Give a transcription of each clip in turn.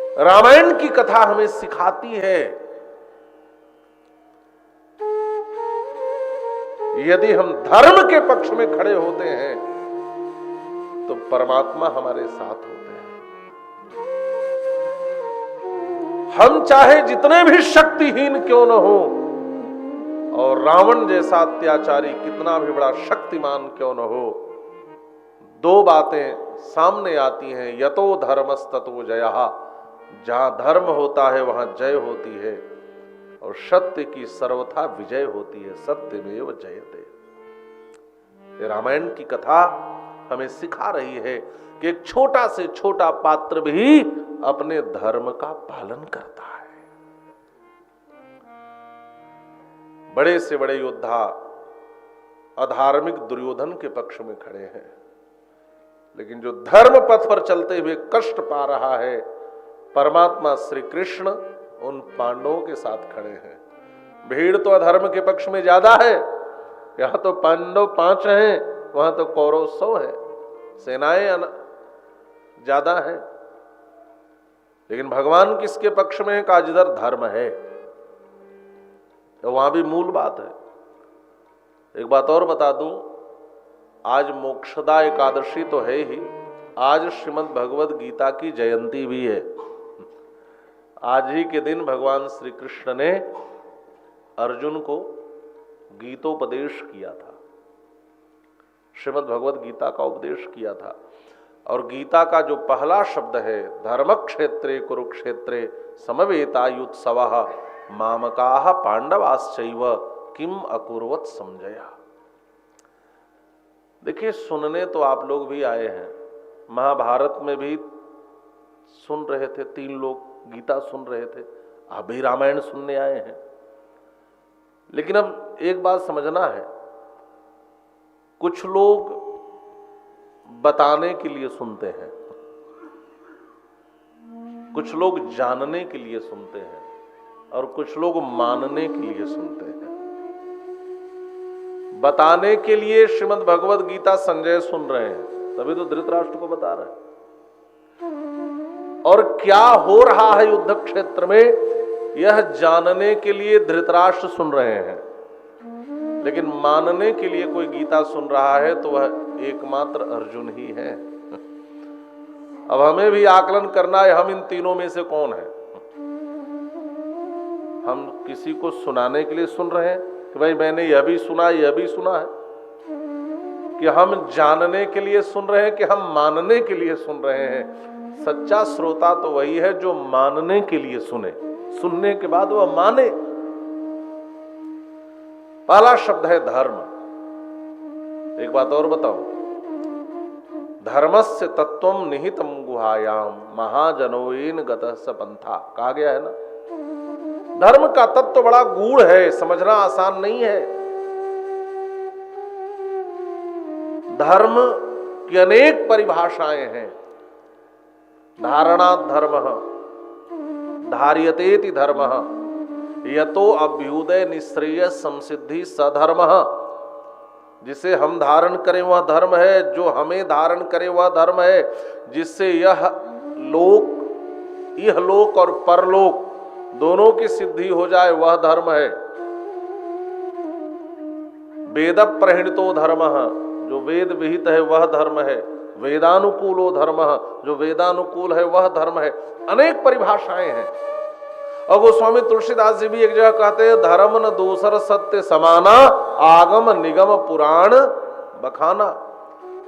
रामायण की कथा हमें सिखाती है यदि हम धर्म के पक्ष में खड़े होते हैं तो परमात्मा हमारे साथ होते हैं। हम चाहे जितने भी शक्तिहीन क्यों न हो और रावण जैसा अत्याचारी कितना भी बड़ा शक्तिमान क्यों न हो, दो बातें सामने आती हैं। यतो धर्मस्ततो जयः, जहां धर्म होता है वहां जय होती है, और सत्य की सर्वथा विजय होती है। सत्यमेव जयते। ये रामायण की कथा हमें सिखा रही है कि एक छोटा से छोटा पात्र भी अपने धर्म का पालन करता है। बड़े से बड़े योद्धा अधार्मिक दुर्योधन के पक्ष में खड़े हैं, लेकिन जो धर्म पथ पर चलते हुए कष्ट पा रहा है, परमात्मा श्री कृष्ण उन पांडवों के साथ खड़े हैं। भीड़ तो अधर्म के पक्ष में ज्यादा है, यहां तो पांडव 5 हैं, वहां तो कौरव 100 है, सेनाएं ज्यादा है, लेकिन भगवान किसके पक्ष में है? का जिधर धर्म है तो वहां भी मूल बात है। एक बात और बता दूं, आज मोक्षदा एकादशी तो है ही, आज श्रीमद् भगवद गीता की जयंती भी है। आज ही के दिन भगवान श्री कृष्ण ने अर्जुन को गीतोपदेश किया था, श्रीमद् भगवद गीता का उपदेश किया था। और गीता का जो पहला शब्द है, धर्म क्षेत्रे कुरुक्षेत्रे समवेतायुत्सवः मामकाः पांडवाश्चैव किम अकुर्वत समझया। देखिए, सुनने तो आप लोग भी आए हैं, महाभारत में भी सुन रहे थे, 3 लोग गीता सुन रहे थे, आप भी रामायण सुनने आए हैं। लेकिन अब एक बात समझना है, कुछ लोग बताने के लिए सुनते हैं, कुछ लोग जानने के लिए सुनते हैं, और कुछ लोग मानने के लिए सुनते हैं। बताने के लिए श्रीमद् भगवद गीता संजय सुन रहे हैं, तभी तो धृतराष्ट्र को बता रहे हैं। और क्या हो रहा है युद्ध क्षेत्र में, यह जानने के लिए धृतराष्ट्र सुन रहे हैं। लेकिन मानने के लिए कोई गीता सुन रहा है तो वह एकमात्र अर्जुन ही है। अब हमें भी आकलन करना है, हम इन तीनों में से कौन है। हम किसी को सुनाने के लिए सुन रहे हैं कि भाई मैंने यह भी सुना है, कि हम जानने के लिए सुन रहे हैं, कि हम मानने के लिए सुन रहे हैं। सच्चा श्रोता तो वही है जो मानने के लिए सुने, सुनने के बाद वह माने। पहला शब्द है धर्म। एक बात और बताओ, धर्मस्य तत्वम निहितम गुहायाम महाजनोइन गतः स पंथा, कहा गया है ना। धर्म का तत्व बड़ा गूढ़ है, समझना आसान नहीं है। धर्म की अनेक परिभाषाएं हैं। धारणात् धर्मः, धार्यतेति धर्मः, यतो अभ्युदय निश्रेय संसिद्धि सधर्मः। जिसे हम धारण करें वह धर्म है, जो हमें धारण करे वह धर्म है, जिससे यह लोक और परलोक दोनों की सिद्धि हो जाए वह धर्म है। वेद प्रणीतो धर्मः, जो वेद विहित है वह धर्म है। वेदानुकूलो धर्मः, जो वेदानुकूल है वह धर्म है। अनेक परिभाषाएं हैं। और गोस्वामी तुलसीदास जी भी एक जगह कहते हैं, धर्म न दूसर सत्य समाना, आगम निगम पुराण बखाना।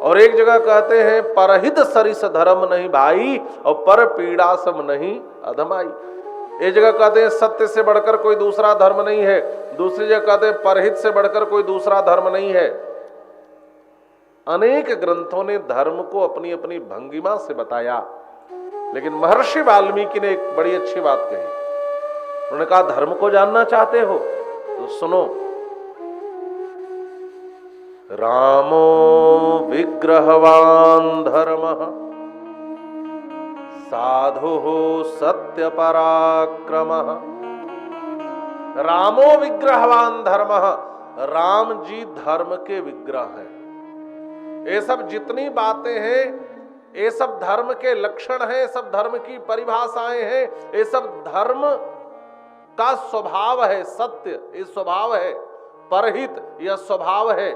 और एक जगह कहते हैं, परहित सरिस धर्म नहीं भाई, और पर पीड़ा सम नहीं अधमाई। एक जगह कहते हैं सत्य से बढ़कर कोई दूसरा धर्म नहीं है, दूसरी जगह कहते हैं परहित से बढ़कर कोई दूसरा धर्म नहीं है। अनेक ग्रंथों ने धर्म को अपनी अपनी भंगिमा से बताया, लेकिन महर्षि वाल्मीकि ने एक बड़ी अच्छी बात कही। उन्होंने कहा, धर्म को जानना चाहते हो तो सुनो। रामो विग्रहवान धर्मः साधुः सत्य पराक्रमः। रामो विग्रहवान धर्मः, राम जी धर्म के विग्रह हैं। ये सब जितनी बातें हैं ये सब धर्म के लक्षण हैं, ये सब धर्म की परिभाषाएं हैं, ये सब धर्म का स्वभाव है। सत्य ये स्वभाव है, परहित यह स्वभाव है,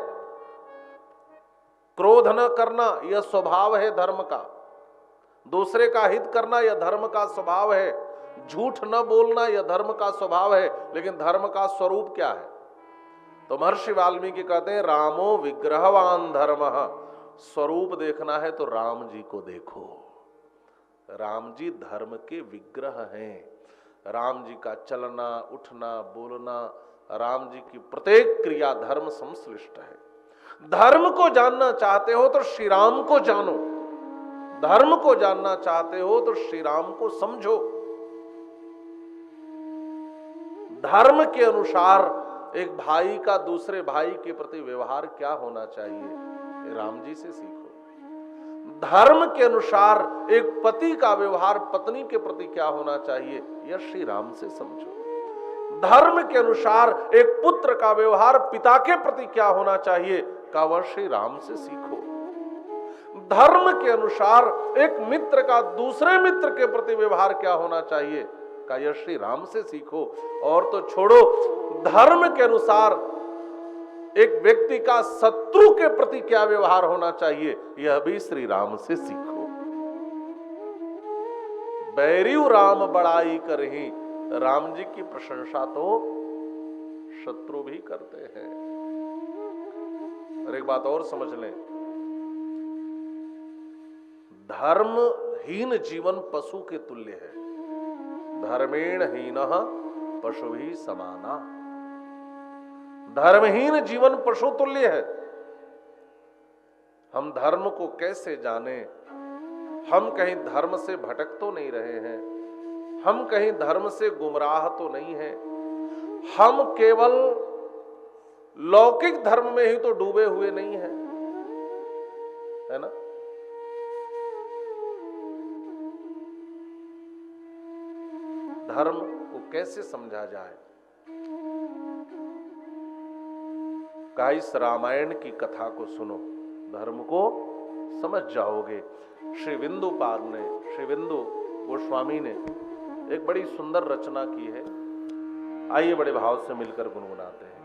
क्रोध न करना यह स्वभाव है धर्म का, दूसरे का हित करना यह धर्म का स्वभाव है, झूठ न बोलना यह धर्म का स्वभाव है। लेकिन धर्म का स्वरूप क्या है? तो महर्षि वाल्मीकि कहते हैं रामो विग्रहवान धर्मः। स्वरूप देखना है तो राम जी को देखो। राम जी धर्म के विग्रह हैं। राम जी का चलना, उठना, बोलना, राम जी की प्रत्येक क्रिया धर्म संश्लिष्ट है। धर्म को जानना चाहते हो तो श्री राम को जानो, धर्म को जानना चाहते हो तो श्री राम को समझो। धर्म के अनुसार एक भाई का दूसरे भाई के प्रति व्यवहार क्या होना चाहिए, राम जी से सीखो। धर्म के अनुसार एक पति का व्यवहार पत्नी के प्रति क्या होना चाहिए, यह श्री राम से समझो। धर्म के अनुसार एक पुत्र का व्यवहार पिता के प्रति क्या होना चाहिए, का वह श्री राम से सीखो। धर्म के अनुसार एक मित्र का दूसरे मित्र के प्रति व्यवहार क्या होना चाहिए, का यह श्री राम से सीखो। और तो छोड़ो, धर्म के अनुसार एक व्यक्ति का शत्रु के प्रति क्या व्यवहार होना चाहिए, यह भी श्री राम से सीखो। बैरियु राम बड़ाई करही, राम जी की प्रशंसा तो शत्रु भी करते हैं। और एक बात और समझ लें, धर्महीन जीवन पशु के तुल्य है। धर्मेण हीनः पशुभिः समाना। धर्महीन जीवन पशु तुल्य है। हम धर्म को कैसे जाने? हम कहीं धर्म से भटक तो नहीं रहे हैं, हम कहीं धर्म से गुमराह तो नहीं हैं, हम केवल लौकिक धर्म में ही तो डूबे हुए नहीं हैं, है ना? धर्म को कैसे समझा जाए? का इस रामायण की कथा को सुनो, धर्म को समझ जाओगे। श्री विंदुपाद ने, श्री विंदु गोस्वामी ने एक बड़ी सुंदर रचना की है। आइए बड़े भाव से मिलकर गुनगुनाते हैं।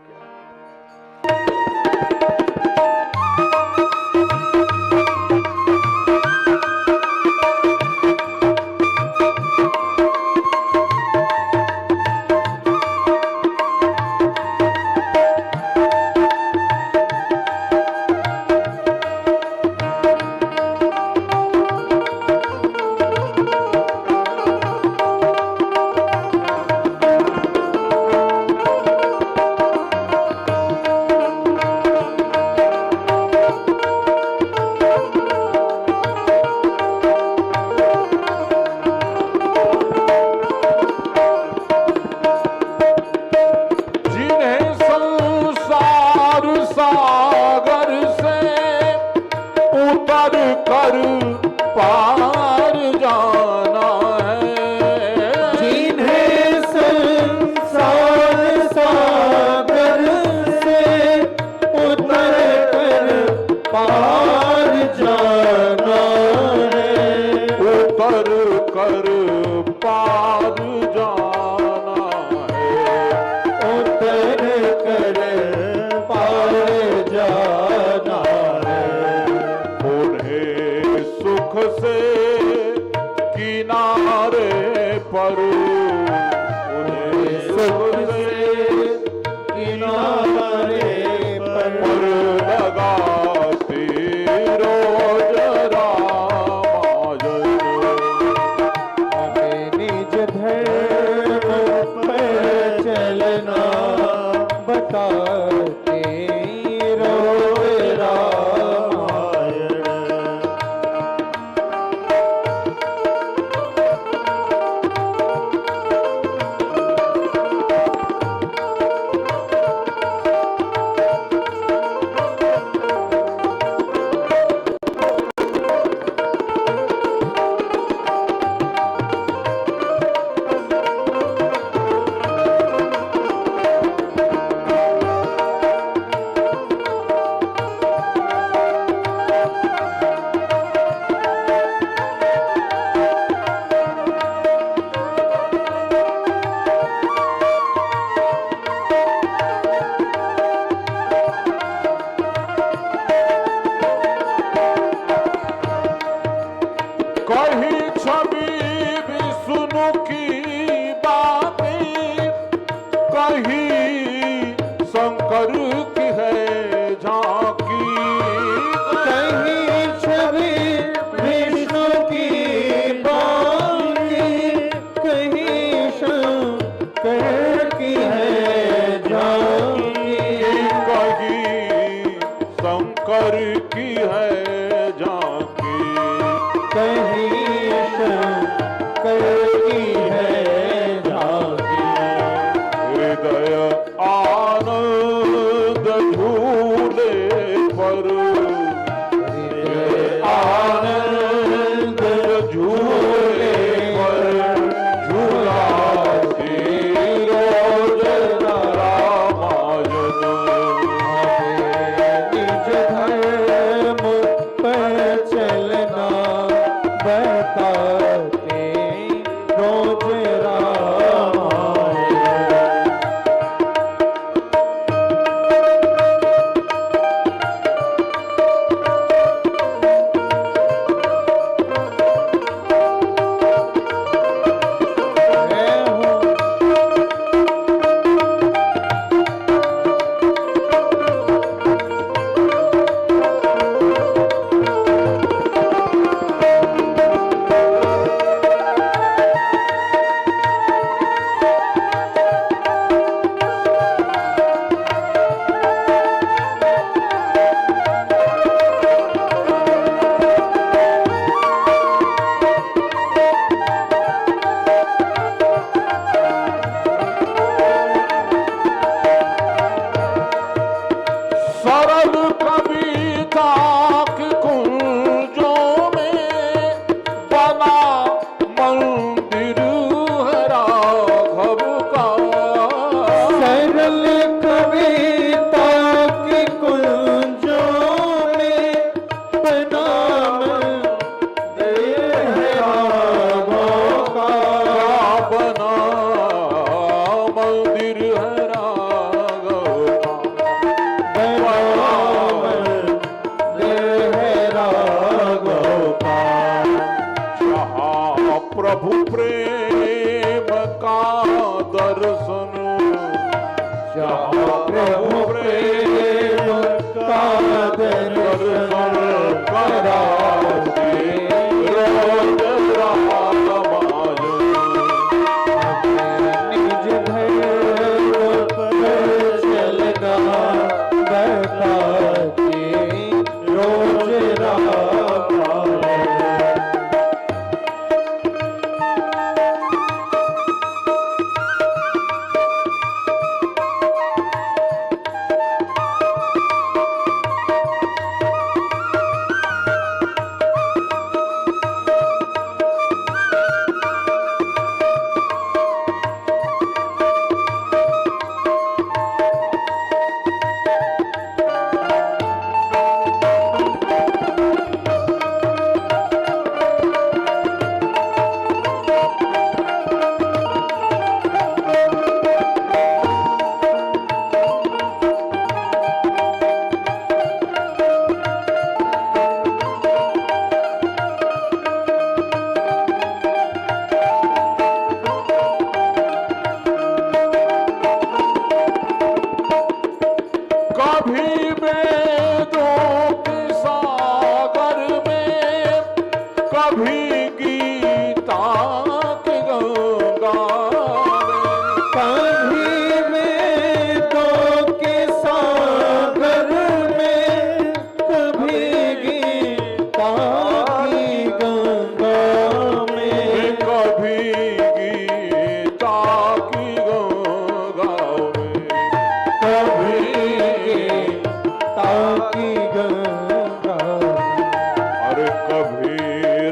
प्रेम का दर्शन, जहाँ प्रभु प्रेम का दर्शन कराते रोज रामायण। निज धर्म पर चलना बताते रोज रामायण। कभी वेदों के सागर में, कभी गीता की गंगा में, कभी वेदों के सागर में, कभी गीता की गंगा में, कभी गीता की गंगा में, कभी गीता की गंगा। अरे कभी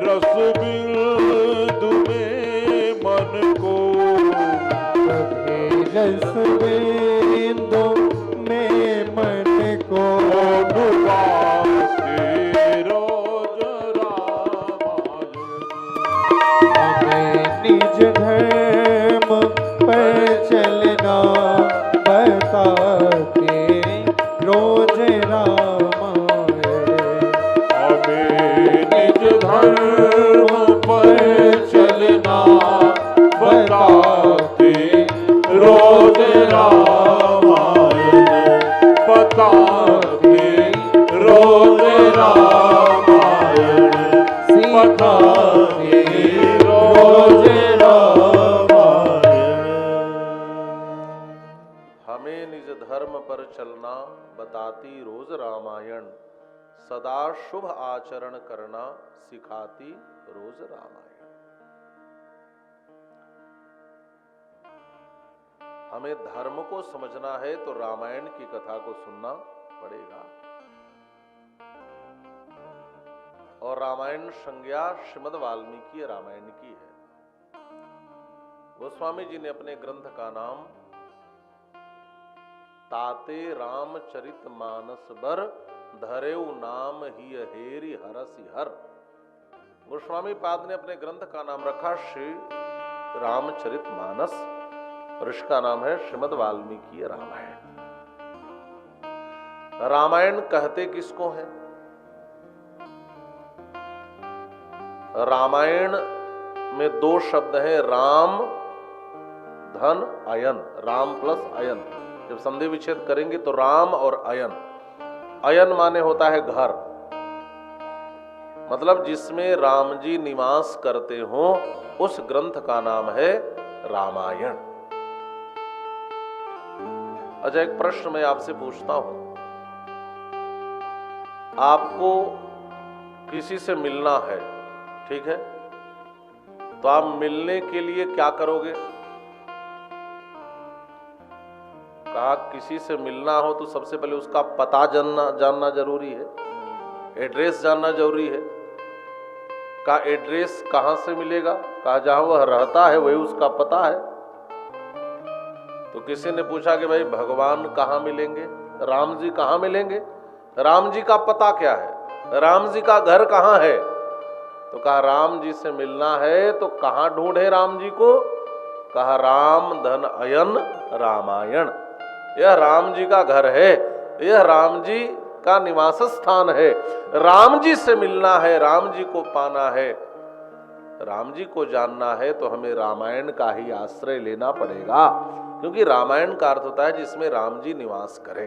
रस बिंदु में मन को, कभी रस बिंदु में मन को डुबाते रोज रामायण। हमें निज धर्म पर चलना बताते रोज रामायण। हमें निज धर्म पर चलना बताते रोज रामायण, बताते रोज रामायण, बताते रोज रामायण। हमें निज धर्म पर चलना बताती रोज रामायण, सदा शुभ आचरण करना सिखाती रोज रामायण। हमें धर्म को समझना है तो रामायण की कथा को सुनना पड़ेगा। और रामायण संज्ञा श्रीमद् वाल्मीकि रामायण की है। गोस्वामी जी ने अपने ग्रंथ का नाम ताते रामचरित मानस बर, धरेउ नाम ही हेरी हरसि हर। गोस्वामी पाद ने अपने ग्रंथ का नाम रखा श्री रामचरित मानस, और इसका नाम है श्रीमद् वाल्मीकि रामायण। रामायण कहते किसको है? रामायण में दो शब्द हैं, राम धन अयन, राम प्लस अयन। जब संधि विच्छेद करेंगे तो राम और अयन। अयन माने होता है घर, मतलब जिसमें राम जी निवास करते हो, उस ग्रंथ का नाम है रामायण। अच्छा, एक प्रश्न मैं आपसे पूछता हूं। आपको किसी से मिलना है, ठीक है, तो आप मिलने के लिए क्या करोगे? कहा किसी से मिलना हो तो सबसे पहले उसका पता जानना जरूरी है, एड्रेस जानना जरूरी है। का एड्रेस कहां से मिलेगा? कहा जहां वह रहता है वही उसका पता है। तो किसी ने पूछा कि भाई भगवान कहाँ मिलेंगे, राम जी कहाँ मिलेंगे, राम जी का पता क्या है, राम जी का घर कहाँ है? तो कहा राम जी से मिलना है तो कहाँ ढूंढे राम जी को? कहा राम धन अयन रामायण, यह राम जी का घर है, यह राम जी का निवास स्थान है। राम जी से मिलना है, राम जी को पाना है राम जी को जानना है तो हमें रामायण का ही आश्रय लेना पड़ेगा, क्योंकि रामायण का अर्थ होता है जिसमें राम जी निवास करें।